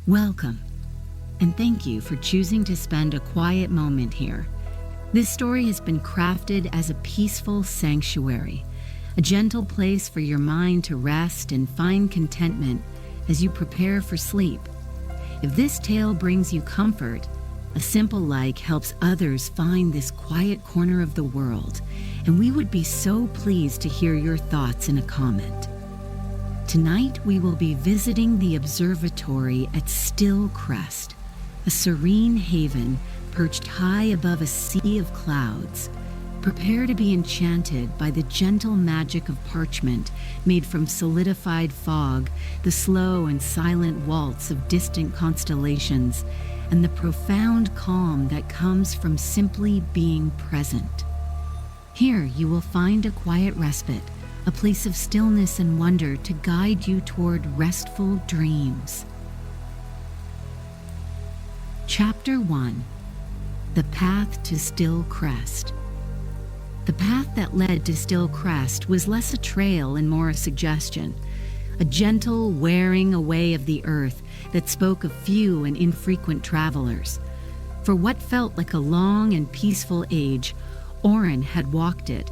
Welcome, and thank you for choosing to spend a quiet moment here. This story has been crafted as a peaceful sanctuary, a gentle place for your mind to rest and find contentment as you prepare for sleep. If this tale brings you comfort, a simple like helps others find this quiet corner of the world, and we would be so pleased to hear your thoughts in a comment. Tonight we will be visiting the Observatory at Still-Crest, a serene haven perched high above a sea of clouds. Prepare to be enchanted by the gentle magic of parchment made from solidified fog, the slow and silent waltz of distant constellations, and the profound calm that comes from simply being present. Here you will find a quiet respite, a place of stillness and wonder to guide you toward restful dreams. Chapter 1. The Path to Still-Crest. The path that led to Still-Crest was less a trail and more a suggestion, a gentle wearing away of the earth that spoke of few and infrequent travelers. For what felt like a long and peaceful age, Oren had walked it,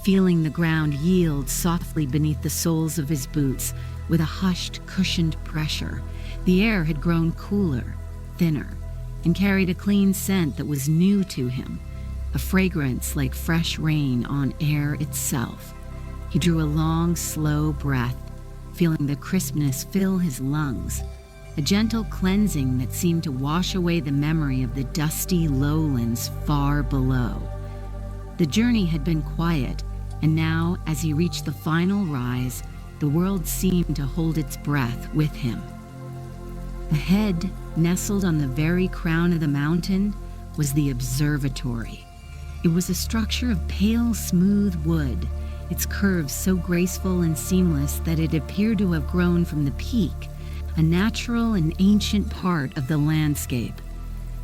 feeling the ground yield softly beneath the soles of his boots with a hushed, cushioned pressure. The air had grown cooler, thinner, and carried a clean scent that was new to him, a fragrance like fresh rain on air itself. He drew a long, slow breath, feeling the crispness fill his lungs, a gentle cleansing that seemed to wash away the memory of the dusty lowlands far below. The journey had been quiet, and now, as he reached the final rise, the world seemed to hold its breath with him. Ahead, nestled on the very crown of the mountain, was the Observatory. It was a structure of pale, smooth wood, its curves so graceful and seamless that it appeared to have grown from the peak, a natural and ancient part of the landscape.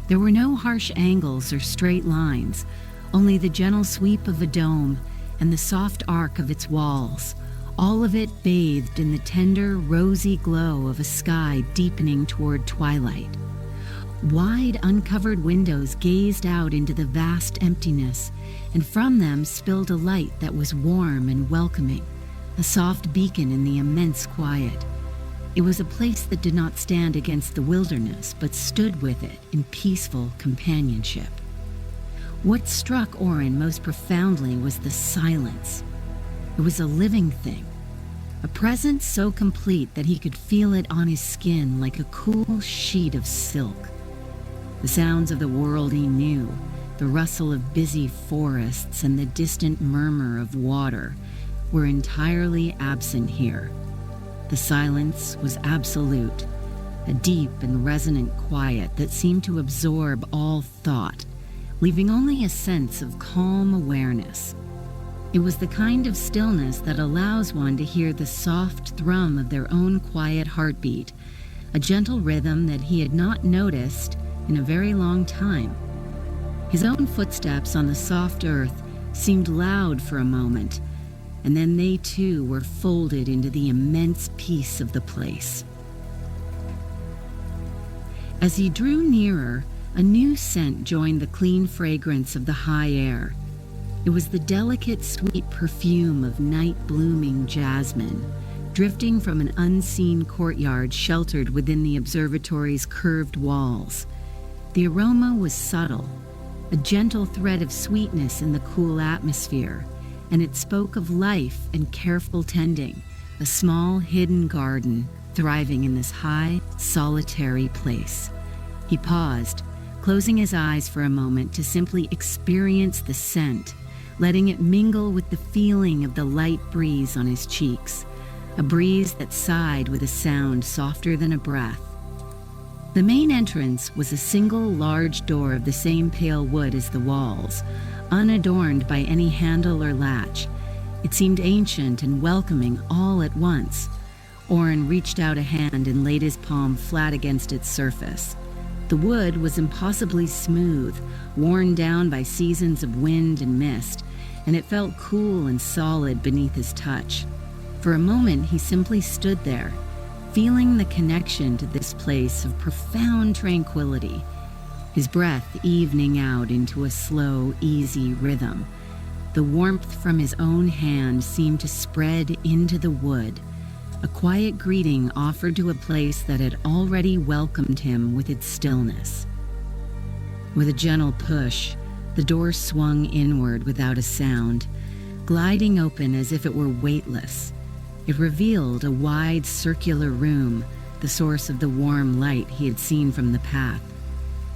There were no harsh angles or straight lines, only the gentle sweep of a dome and the soft arc of its walls, all of it bathed in the tender, rosy glow of a sky deepening toward twilight. Wide, uncovered windows gazed out into the vast emptiness, and from them spilled a light that was warm and welcoming, a soft beacon in the immense quiet. It was a place that did not stand against the wilderness, but stood with it in peaceful companionship. What struck Oren most profoundly was the silence. It was a living thing, a presence so complete that he could feel it on his skin like a cool sheet of silk. The sounds of the world he knew, the rustle of busy forests and the distant murmur of water, were entirely absent here. The silence was absolute, a deep and resonant quiet that seemed to absorb all thought, leaving only a sense of calm awareness. It was the kind of stillness that allows one to hear the soft thrum of their own quiet heartbeat, a gentle rhythm that he had not noticed in a very long time. His own footsteps on the soft earth seemed loud for a moment, and then they too were folded into the immense peace of the place. As he drew nearer, a new scent joined the clean fragrance of the high air. It was the delicate, sweet perfume of night-blooming jasmine, drifting from an unseen courtyard sheltered within the observatory's curved walls. The aroma was subtle, a gentle thread of sweetness in the cool atmosphere, and it spoke of life and careful tending, a small hidden garden thriving in this high, solitary place. He paused, closing his eyes for a moment to simply experience the scent, letting it mingle with the feeling of the light breeze on his cheeks, a breeze that sighed with a sound softer than a breath. The main entrance was a single large door of the same pale wood as the walls, unadorned by any handle or latch. It seemed ancient and welcoming all at once. Oren reached out a hand and laid his palm flat against its surface. The wood was impossibly smooth, worn down by seasons of wind and mist, and it felt cool and solid beneath his touch. For a moment he simply stood there, feeling the connection to this place of profound tranquility, his breath evening out into a slow, easy rhythm. The warmth from his own hand seemed to spread into the wood, a quiet greeting offered to a place that had already welcomed him with its stillness. With a gentle push, the door swung inward without a sound, gliding open as if it were weightless. It revealed a wide circular room, the source of the warm light he had seen from the path.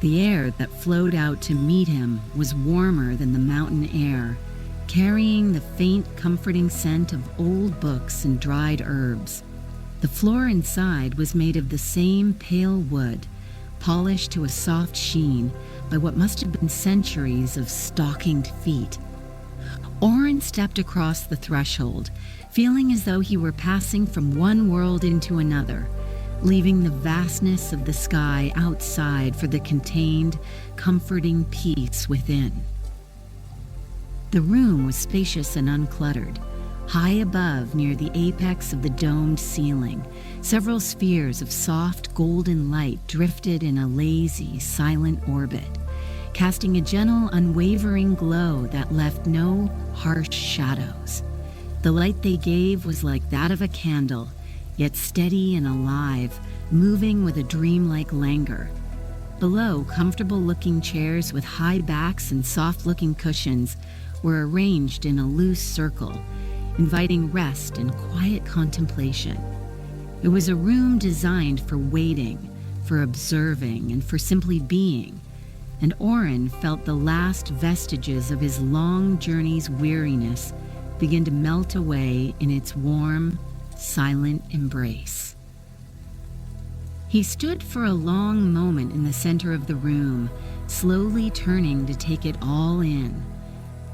The air that flowed out to meet him was warmer than the mountain air, carrying the faint, comforting scent of old books and dried herbs. The floor inside was made of the same pale wood, polished to a soft sheen by what must have been centuries of stockinged feet. Oren stepped across the threshold, feeling as though he were passing from one world into another, leaving the vastness of the sky outside for the contained, comforting peace within. The room was spacious and uncluttered. High above, near the apex of the domed ceiling, several spheres of soft golden light drifted in a lazy, silent orbit, casting a gentle, unwavering glow that left no harsh shadows. The light they gave was like that of a candle, yet steady and alive, moving with a dreamlike languor. Below, comfortable-looking chairs with high backs and soft-looking cushions were arranged in a loose circle, inviting rest and quiet contemplation. It was a room designed for waiting, for observing, and for simply being, and Oren felt the last vestiges of his long journey's weariness begin to melt away in its warm, silent embrace. He stood for a long moment in the center of the room, slowly turning to take it all in.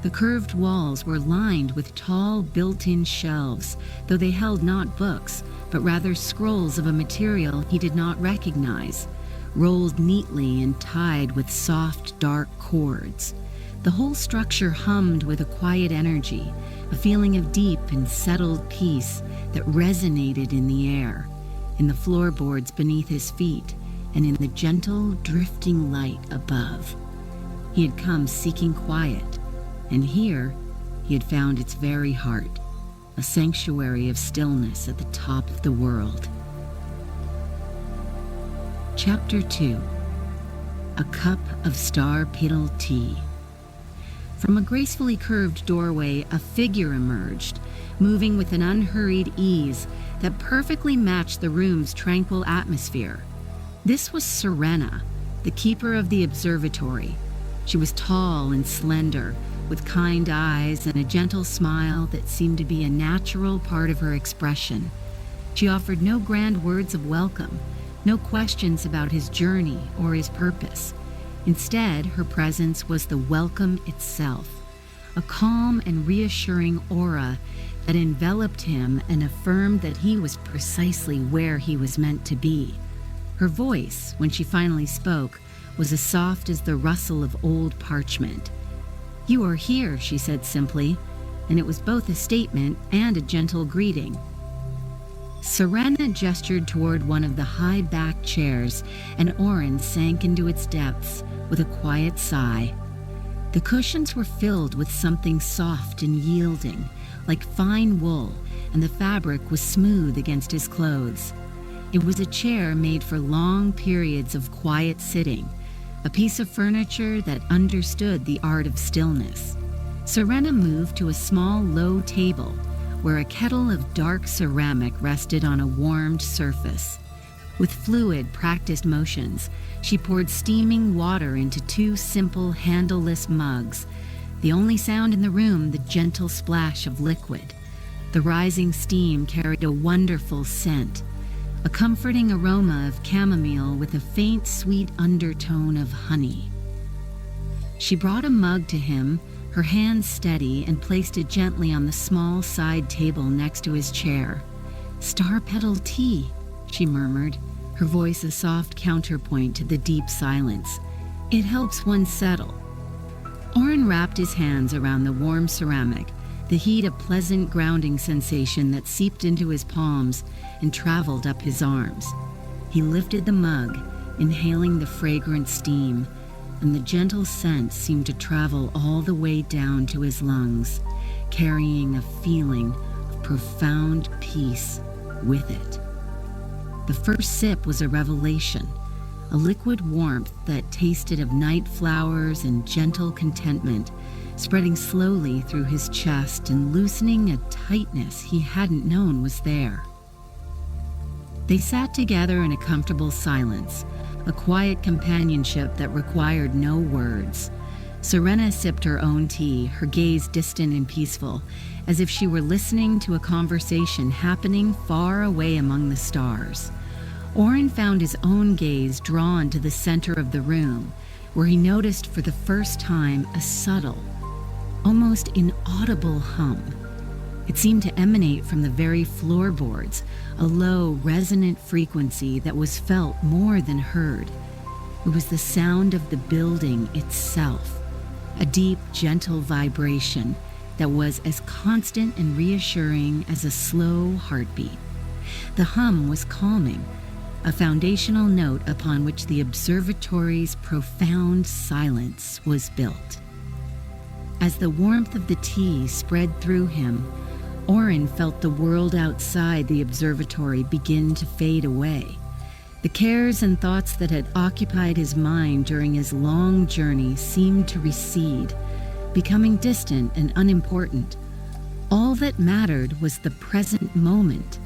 The curved walls were lined with tall, built-in shelves, though they held not books, but rather scrolls of a material he did not recognize, rolled neatly and tied with soft, dark cords. The whole structure hummed with a quiet energy, a feeling of deep and settled peace that resonated in the air, in the floorboards beneath his feet, and in the gentle, drifting light above. He had come seeking quiet, and here he had found its very heart, a sanctuary of stillness at the top of the world. Chapter 2. A Cup of Starpetal Tea. From a gracefully curved doorway, a figure emerged, moving with an unhurried ease that perfectly matched the room's tranquil atmosphere. This was Serena, the keeper of the Observatory. She was tall and slender, with kind eyes and a gentle smile that seemed to be a natural part of her expression. She offered no grand words of welcome, no questions about his journey or his purpose. Instead, her presence was the welcome itself, a calm and reassuring aura that enveloped him and affirmed that he was precisely where he was meant to be. Her voice, when she finally spoke, was as soft as the rustle of old parchment. "You are here," she said simply, and it was both a statement and a gentle greeting. Serena gestured toward one of the high-backed chairs, and Oren sank into its depths with a quiet sigh. The cushions were filled with something soft and yielding, like fine wool, and the fabric was smooth against his clothes. It was a chair made for long periods of quiet sitting, a piece of furniture that understood the art of stillness. Serena moved to a small, low table where a kettle of dark ceramic rested on a warmed surface. With fluid, practiced motions, she poured steaming water into two simple, handleless mugs. The only sound in the room, the gentle splash of liquid. The rising steam carried a wonderful scent, a comforting aroma of chamomile with a faint, sweet undertone of honey. She brought a mug to him, her hands steady, and placed it gently on the small side table next to his chair. "Starpetal tea," she murmured, her voice a soft counterpoint to the deep silence. "It helps one settle." Oren wrapped his hands around the warm ceramic, the heat a pleasant grounding sensation that seeped into his palms and traveled up his arms. He lifted the mug, inhaling the fragrant steam, and the gentle scent seemed to travel all the way down to his lungs, carrying a feeling of profound peace with it. The first sip was a revelation, a liquid warmth that tasted of night flowers and gentle contentment, spreading slowly through his chest and loosening a tightness he hadn't known was there. They sat together in a comfortable silence, a quiet companionship that required no words. Serena sipped her own tea, her gaze distant and peaceful, as if she were listening to a conversation happening far away among the stars. Oren found his own gaze drawn to the center of the room, where he noticed for the first time a subtle, almost inaudible hum. It seemed to emanate from the very floorboards, a low, resonant frequency that was felt more than heard. It was the sound of the building itself, a deep, gentle vibration that was as constant and reassuring as a slow heartbeat. The hum was calming, a foundational note upon which the observatory's profound silence was built. As the warmth of the tea spread through him, Oren felt the world outside the observatory begin to fade away. The cares and thoughts that had occupied his mind during his long journey seemed to recede, becoming distant and unimportant. All that mattered was the present moment,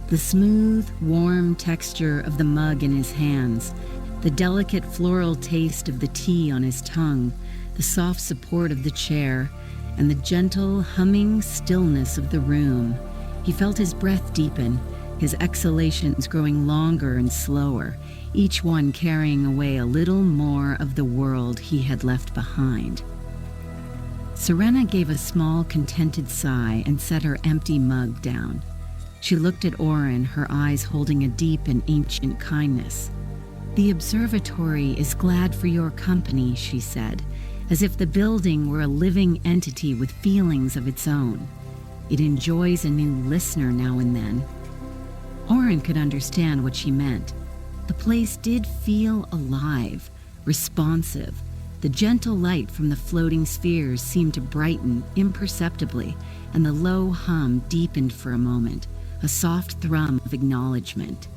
the smooth, warm texture of the mug in his hands, the delicate floral taste of the tea on his tongue, the soft support of the chair, and the gentle, humming stillness of the room. He felt his breath deepen, his exhalations growing longer and slower, each one carrying away a little more of the world he had left behind. Serena gave a small, contented sigh and set her empty mug down. She looked at Oren, her eyes holding a deep and ancient kindness. "The observatory is glad for your company," she said, as if the building were a living entity with feelings of its own. "It enjoys a new listener now and then." Oren could understand what she meant. The place did feel alive, responsive. The gentle light from the floating spheres seemed to brighten imperceptibly, and the low hum deepened for a moment, a soft thrum of acknowledgement.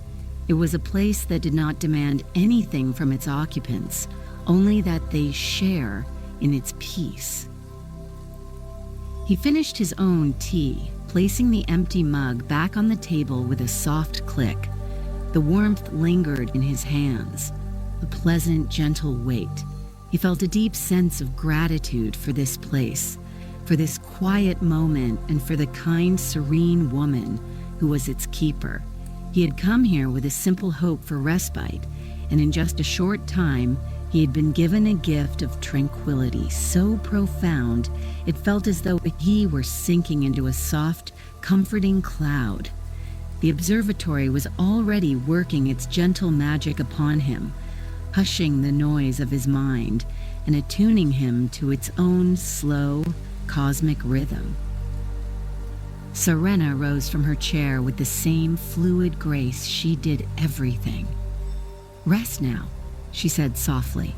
It was a place that did not demand anything from its occupants, only that they share in its peace. He finished his own tea, placing the empty mug back on the table with a soft click. The warmth lingered in his hands, a pleasant, gentle weight. He felt a deep sense of gratitude for this place, for this quiet moment, and for the kind, serene woman who was its keeper. He had come here with a simple hope for respite, and in just a short time, he had been given a gift of tranquility so profound it felt as though he were sinking into a soft, comforting cloud. The observatory was already working its gentle magic upon him, hushing the noise of his mind and attuning him to its own slow, cosmic rhythm. Serena rose from her chair with the same fluid grace she did everything. "Rest now," she said softly.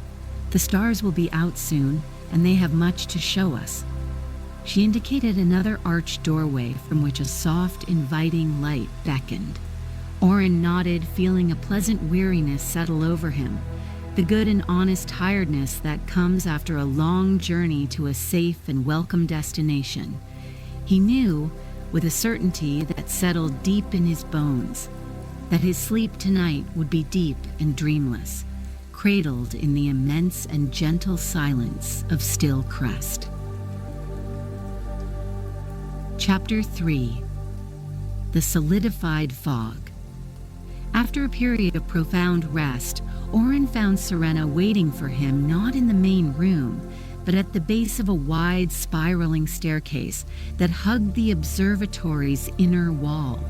"The stars will be out soon, and they have much to show us." She indicated another arched doorway from which a soft, inviting light beckoned. Oren nodded, feeling a pleasant weariness settle over him, the good and honest tiredness that comes after a long journey to a safe and welcome destination. He knew, with a certainty that settled deep in his bones, that his sleep tonight would be deep and dreamless, cradled in the immense and gentle silence of Still-Crest. Chapter 3. The Solidified Fog. After a period of profound rest, Oren found Serena waiting for him not in the main room, but at the base of a wide, spiraling staircase that hugged the observatory's inner wall.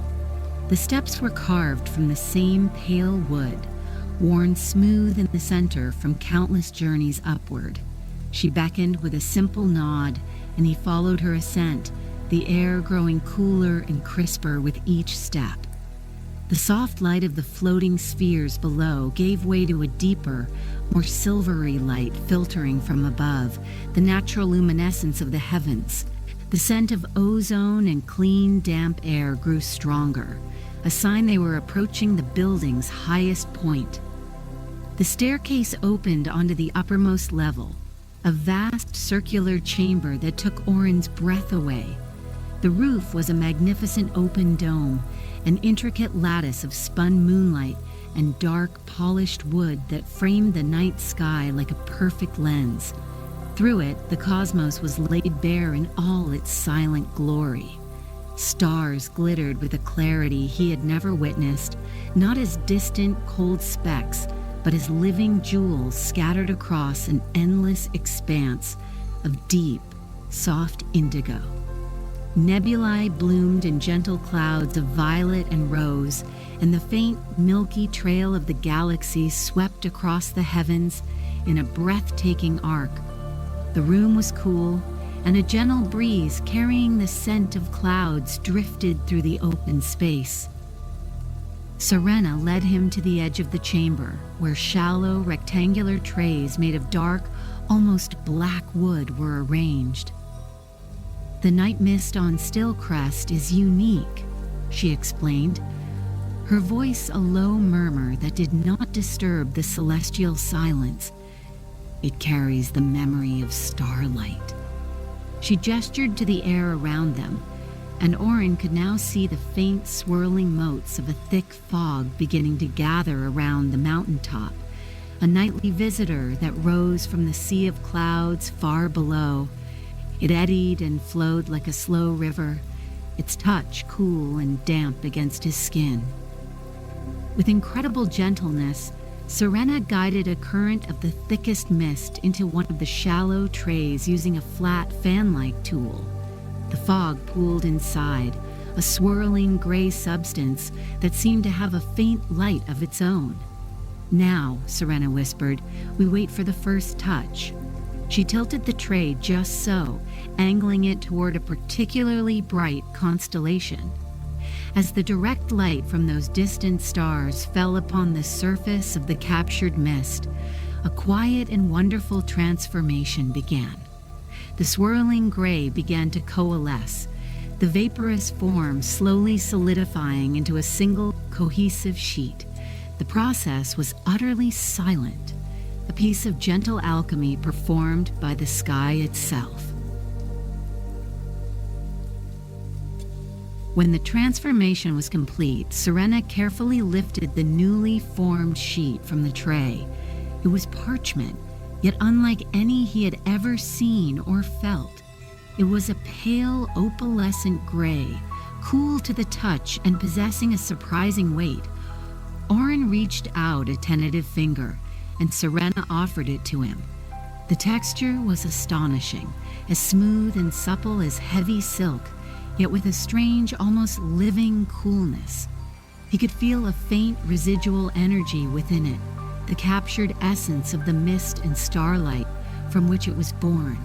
The steps were carved from the same pale wood, worn smooth in the center from countless journeys upward. She beckoned with a simple nod, and he followed her ascent, the air growing cooler and crisper with each step. The soft light of the floating spheres below gave way to a deeper, more silvery light filtering from above, the natural luminescence of the heavens. The scent of ozone and clean, damp air grew stronger, a sign they were approaching the building's highest point. The staircase opened onto the uppermost level, a vast circular chamber that took Oren's breath away. The roof was a magnificent open dome, an intricate lattice of spun moonlight and dark, polished wood that framed the night sky like a perfect lens. Through it, the cosmos was laid bare in all its silent glory. Stars glittered with a clarity he had never witnessed, not as distant, cold specks, but as living jewels scattered across an endless expanse of deep, soft indigo. Nebulae bloomed in gentle clouds of violet and rose, and the faint, milky trail of the galaxy swept across the heavens in a breathtaking arc. The room was cool, and a gentle breeze carrying the scent of clouds drifted through the open space. Serena led him to the edge of the chamber, where shallow, rectangular trays made of dark, almost black wood were arranged. "The night mist on Still-Crest is unique," she explained, her voice a low murmur that did not disturb the celestial silence. "It carries the memory of starlight." She gestured to the air around them, and Oren could now see the faint swirling motes of a thick fog beginning to gather around the mountaintop, a nightly visitor that rose from the sea of clouds far below. It eddied and flowed like a slow river, its touch cool and damp against his skin. With incredible gentleness, Serena guided a current of the thickest mist into one of the shallow trays using a flat fan-like tool. The fog pooled inside, a swirling gray substance that seemed to have a faint light of its own. "Now," Serena whispered, "we wait for the first touch." She tilted the tray just so, angling it toward a particularly bright constellation. As the direct light from those distant stars fell upon the surface of the captured mist, a quiet and wonderful transformation began. The swirling gray began to coalesce, the vaporous form slowly solidifying into a single, cohesive sheet. The process was utterly silent, a piece of gentle alchemy performed by the sky itself. When the transformation was complete, Serena carefully lifted the newly formed sheet from the tray. It was parchment, yet unlike any he had ever seen or felt. It was a pale, opalescent gray, cool to the touch and possessing a surprising weight. Oren reached out a tentative finger, and Serena offered it to him. The texture was astonishing, as smooth and supple as heavy silk, yet with a strange, almost living coolness. He could feel a faint residual energy within it, the captured essence of the mist and starlight from which it was born.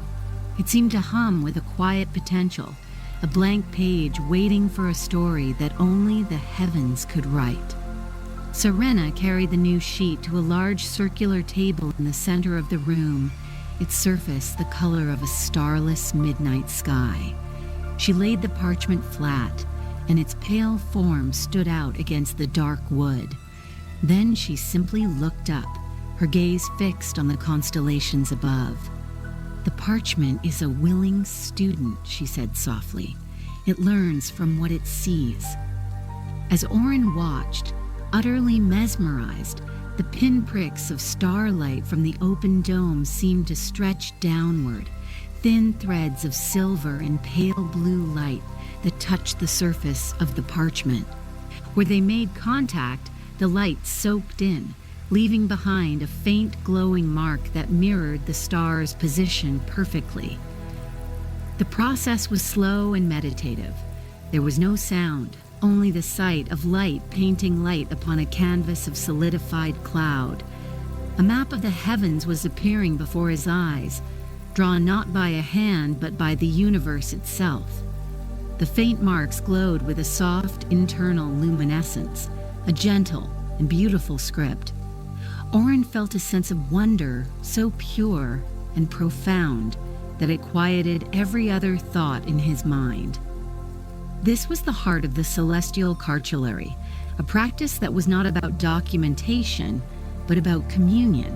It seemed to hum with a quiet potential, a blank page waiting for a story that only the heavens could write. Serena carried the new sheet to a large circular table in the center of the room, its surface the color of a starless midnight sky. She laid the parchment flat, and its pale form stood out against the dark wood. Then she simply looked up, her gaze fixed on the constellations above. "The parchment is a willing student," she said softly. "It learns from what it sees." As Oren watched, utterly mesmerized, the pinpricks of starlight from the open dome seemed to stretch downward, thin threads of silver and pale blue light that touched the surface of the parchment. Where they made contact, the light soaked in, leaving behind a faint glowing mark that mirrored the star's position perfectly. The process was slow and meditative. There was no sound, only the sight of light painting light upon a canvas of solidified cloud. A map of the heavens was appearing before his eyes, drawn not by a hand but by the universe itself. The faint marks glowed with a soft internal luminescence, a gentle and beautiful script. Oren felt a sense of wonder so pure and profound that it quieted every other thought in his mind. This was the heart of the Celestial Cartulary, a practice that was not about documentation, but about communion.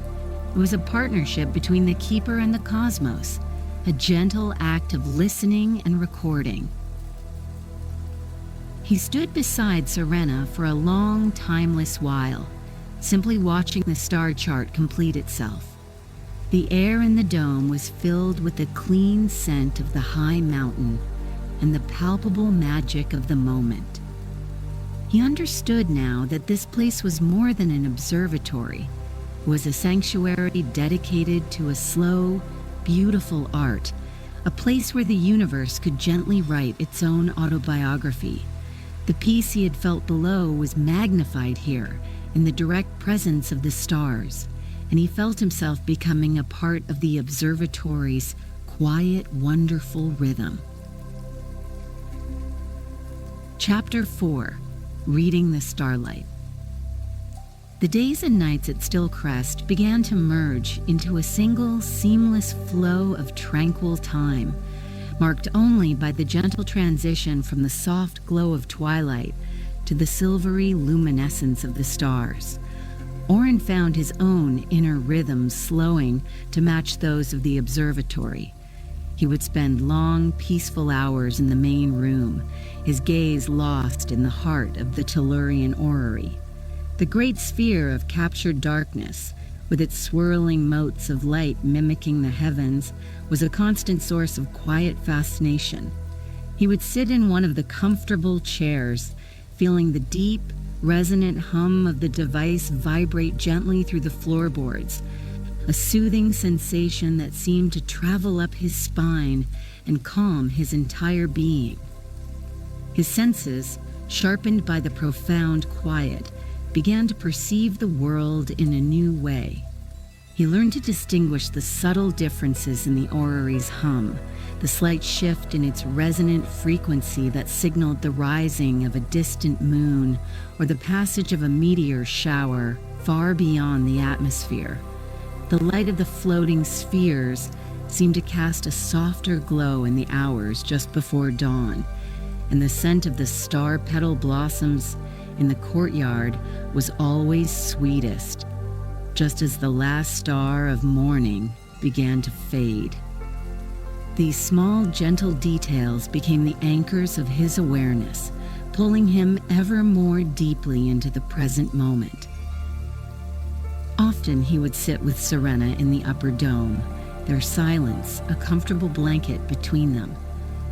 It was a partnership between the keeper and the cosmos, a gentle act of listening and recording. He stood beside Serena for a long, timeless while, simply watching the star chart complete itself. The air in the dome was filled with the clean scent of the high mountain and the palpable magic of the moment. He understood now that this place was more than an observatory. It was a sanctuary dedicated to a slow, beautiful art, a place where the universe could gently write its own autobiography. The peace he had felt below was magnified here in the direct presence of the stars, and he felt himself becoming a part of the observatory's quiet, wonderful rhythm. Chapter 4. Reading the Starlight. The days and nights at Still-Crest began to merge into a single, seamless flow of tranquil time, marked only by the gentle transition from the soft glow of twilight to the silvery luminescence of the stars. Oren found his own inner rhythms slowing to match those of the observatory. He would spend long, peaceful hours in the main room, his gaze lost in the heart of the Tellurian orrery. The great sphere of captured darkness, with its swirling motes of light mimicking the heavens, was a constant source of quiet fascination. He would sit in one of the comfortable chairs, feeling the deep, resonant hum of the device vibrate gently through the floorboards, a soothing sensation that seemed to travel up his spine and calm his entire being. His senses, sharpened by the profound quiet, began to perceive the world in a new way. He learned to distinguish the subtle differences in the orrery's hum, the slight shift in its resonant frequency that signaled the rising of a distant moon or the passage of a meteor shower far beyond the atmosphere. The light of the floating spheres seemed to cast a softer glow in the hours just before dawn, and the scent of the star petal blossoms in the courtyard was always sweetest, just as the last star of morning began to fade. These small, gentle details became the anchors of his awareness, pulling him ever more deeply into the present moment. Often he would sit with Serena in the upper dome, their silence a comfortable blanket between them.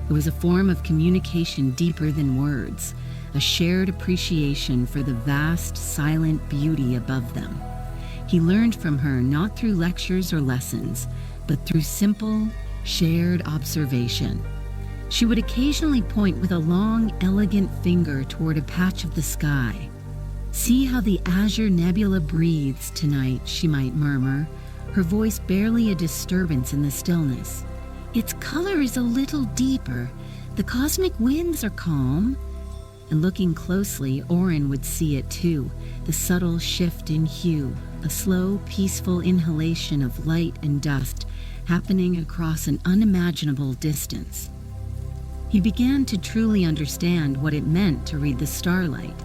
It was a form of communication deeper than words, a shared appreciation for the vast, silent beauty above them. He learned from her not through lectures or lessons, but through simple, shared observation. She would occasionally point with a long, elegant finger toward a patch of the sky. "See how the azure nebula breathes tonight," she might murmur, her voice barely a disturbance in the stillness. "Its color is a little deeper. The cosmic winds are calm." And looking closely, Oren would see it too, the subtle shift in hue, a slow, peaceful inhalation of light and dust happening across an unimaginable distance. He began to truly understand what it meant to read the starlight.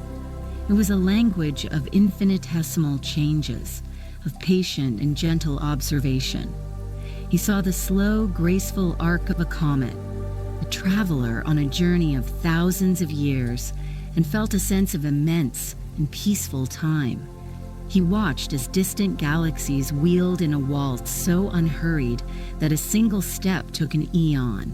It was a language of infinitesimal changes, of patient and gentle observation. He saw the slow, graceful arc of a comet, a traveler on a journey of thousands of years, and felt a sense of immense and peaceful time. He watched as distant galaxies wheeled in a waltz so unhurried that a single step took an eon.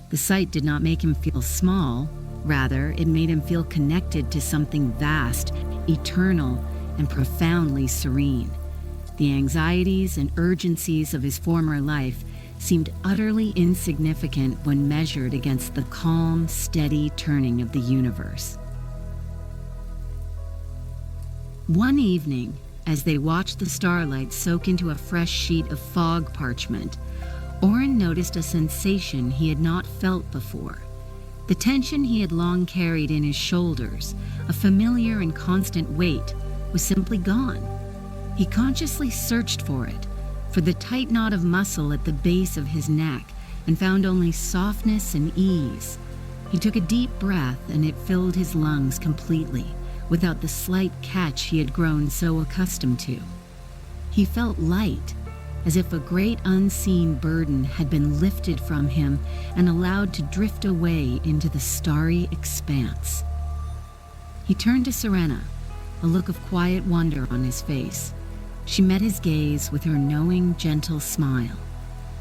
The sight did not make him feel small. Rather, it made him feel connected to something vast, eternal, and profoundly serene. The anxieties and urgencies of his former life seemed utterly insignificant when measured against the calm, steady turning of the universe. One evening, as they watched the starlight soak into a fresh sheet of fog parchment, Oren noticed a sensation he had not felt before. The tension he had long carried in his shoulders, a familiar and constant weight, was simply gone. He consciously searched for the tight knot of muscle at the base of his neck, and found only softness and ease. He took a deep breath, and it filled his lungs completely, without the slight catch he had grown so accustomed to. He felt light, as if a great unseen burden had been lifted from him and allowed to drift away into the starry expanse. He turned to Serena, a look of quiet wonder on his face. She met his gaze with her knowing, gentle smile.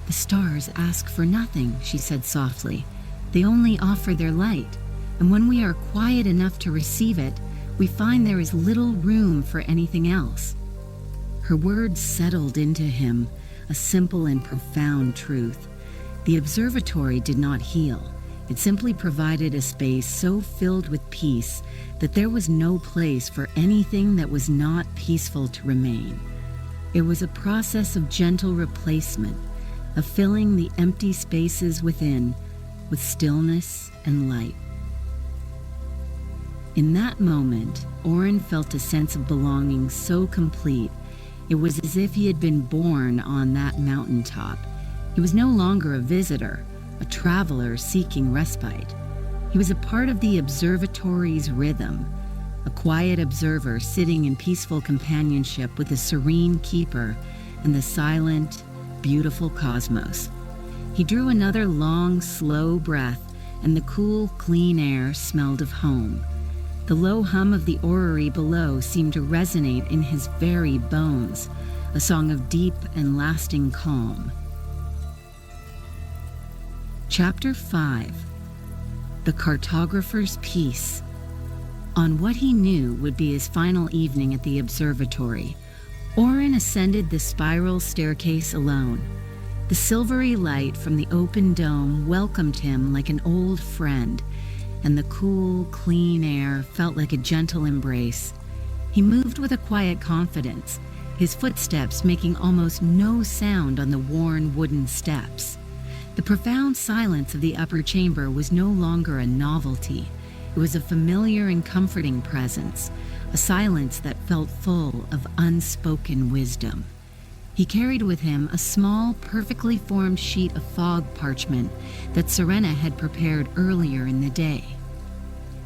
"The stars ask for nothing," she said softly. "They only offer their light, and when we are quiet enough to receive it, we find there is little room for anything else." Her words settled into him, a simple and profound truth. The observatory did not heal. It simply provided a space so filled with peace that there was no place for anything that was not peaceful to remain. It was a process of gentle replacement, of filling the empty spaces within with stillness and light. In that moment, Oren felt a sense of belonging so complete, it was as if he had been born on that mountaintop. He was no longer a visitor, a traveler seeking respite. He was a part of the observatory's rhythm, a quiet observer sitting in peaceful companionship with the serene keeper and the silent, beautiful cosmos. He drew another long, slow breath, and the cool, clean air smelled of home. The low hum of the orrery below seemed to resonate in his very bones, a song of deep and lasting calm. Chapter 5. The Cartographer's Peace. On what he knew would be his final evening at the observatory, Oren ascended the spiral staircase alone. The silvery light from the open dome welcomed him like an old friend, and the cool, clean air felt like a gentle embrace. He moved with a quiet confidence, his footsteps making almost no sound on the worn wooden steps. The profound silence of the upper chamber was no longer a novelty. It was a familiar and comforting presence, a silence that felt full of unspoken wisdom. He carried with him a small, perfectly formed sheet of fog parchment that Serena had prepared earlier in the day.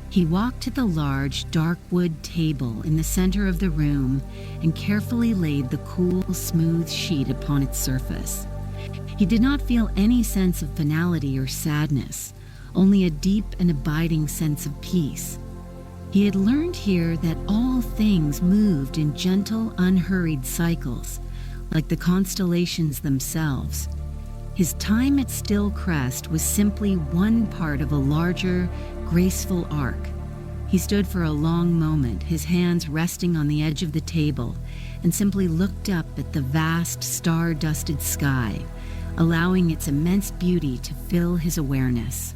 He walked to the large, dark wood table in the center of the room and carefully laid the cool, smooth sheet upon its surface. He did not feel any sense of finality or sadness, only a deep and abiding sense of peace. He had learned here that all things moved in gentle, unhurried cycles, like the constellations themselves. His time at Still-Crest was simply one part of a larger, graceful arc. He stood for a long moment, his hands resting on the edge of the table, and simply looked up at the vast, star-dusted sky, allowing its immense beauty to fill his awareness.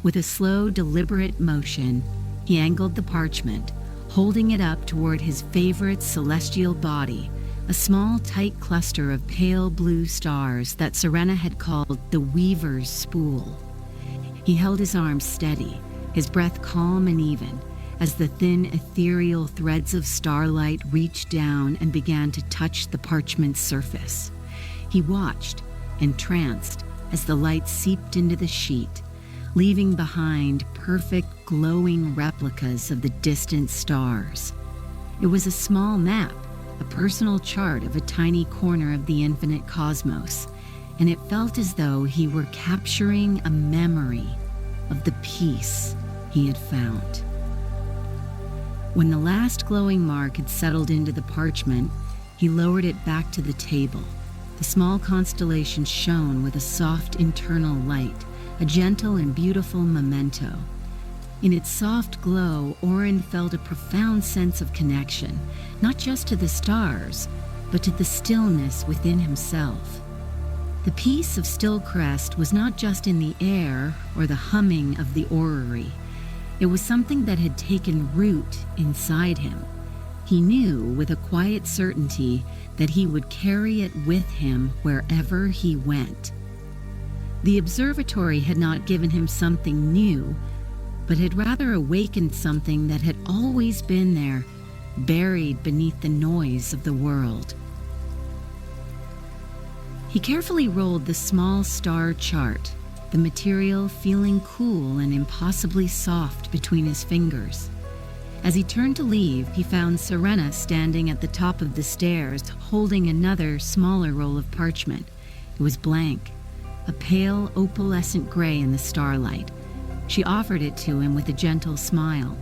With a slow, deliberate motion, he angled the parchment, holding it up toward his favorite celestial body, a small, tight cluster of pale blue stars that Serena had called the Weaver's Spool. He held his arms steady, his breath calm and even, as the thin, ethereal threads of starlight reached down and began to touch the parchment's surface. He watched, entranced, as the light seeped into the sheet, leaving behind perfect, glowing replicas of the distant stars. It was a small map, a personal chart of a tiny corner of the infinite cosmos, and it felt as though he were capturing a memory of the peace he had found. When the last glowing mark had settled into the parchment, he lowered it back to the table. The small constellation shone with a soft internal light, a gentle and beautiful memento. In its soft glow, Oren felt a profound sense of connection, not just to the stars, but to the stillness within himself. The peace of Still-Crest was not just in the air or the humming of the orrery. It was something that had taken root inside him. He knew with a quiet certainty that he would carry it with him wherever he went. The observatory had not given him something new, but had rather awakened something that had always been there, buried beneath the noise of the world. He carefully rolled the small star chart, the material feeling cool and impossibly soft between his fingers. As he turned to leave, he found Serena standing at the top of the stairs, holding another, smaller roll of parchment. It was blank, a pale opalescent gray in the starlight. She offered it to him with a gentle smile.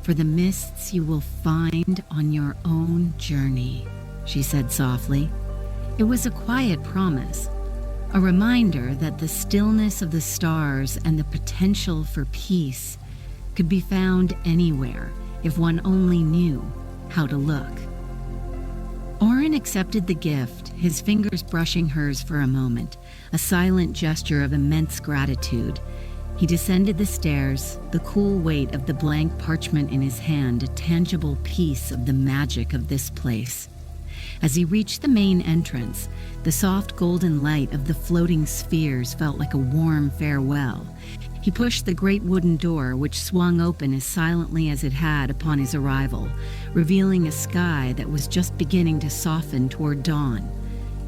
"For the mists you will find on your own journey," she said softly. It was a quiet promise, a reminder that the stillness of the stars and the potential for peace could be found anywhere if one only knew how to look. Orin accepted the gift, his fingers brushing hers for a moment, a silent gesture of immense gratitude. He descended the stairs, the cool weight of the blank parchment in his hand, a tangible piece of the magic of this place. As he reached the main entrance, the soft golden light of the floating spheres felt like a warm farewell. He pushed the great wooden door, which swung open as silently as it had upon his arrival, revealing a sky that was just beginning to soften toward dawn.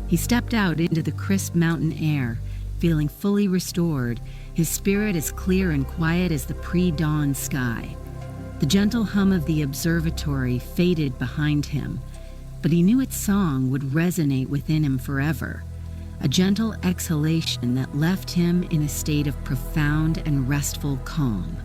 He stepped out into the crisp mountain air, feeling fully restored, his spirit as clear and quiet as the pre-dawn sky. The gentle hum of the observatory faded behind him, but he knew its song would resonate within him forever, a gentle exhalation that left him in a state of profound and restful calm.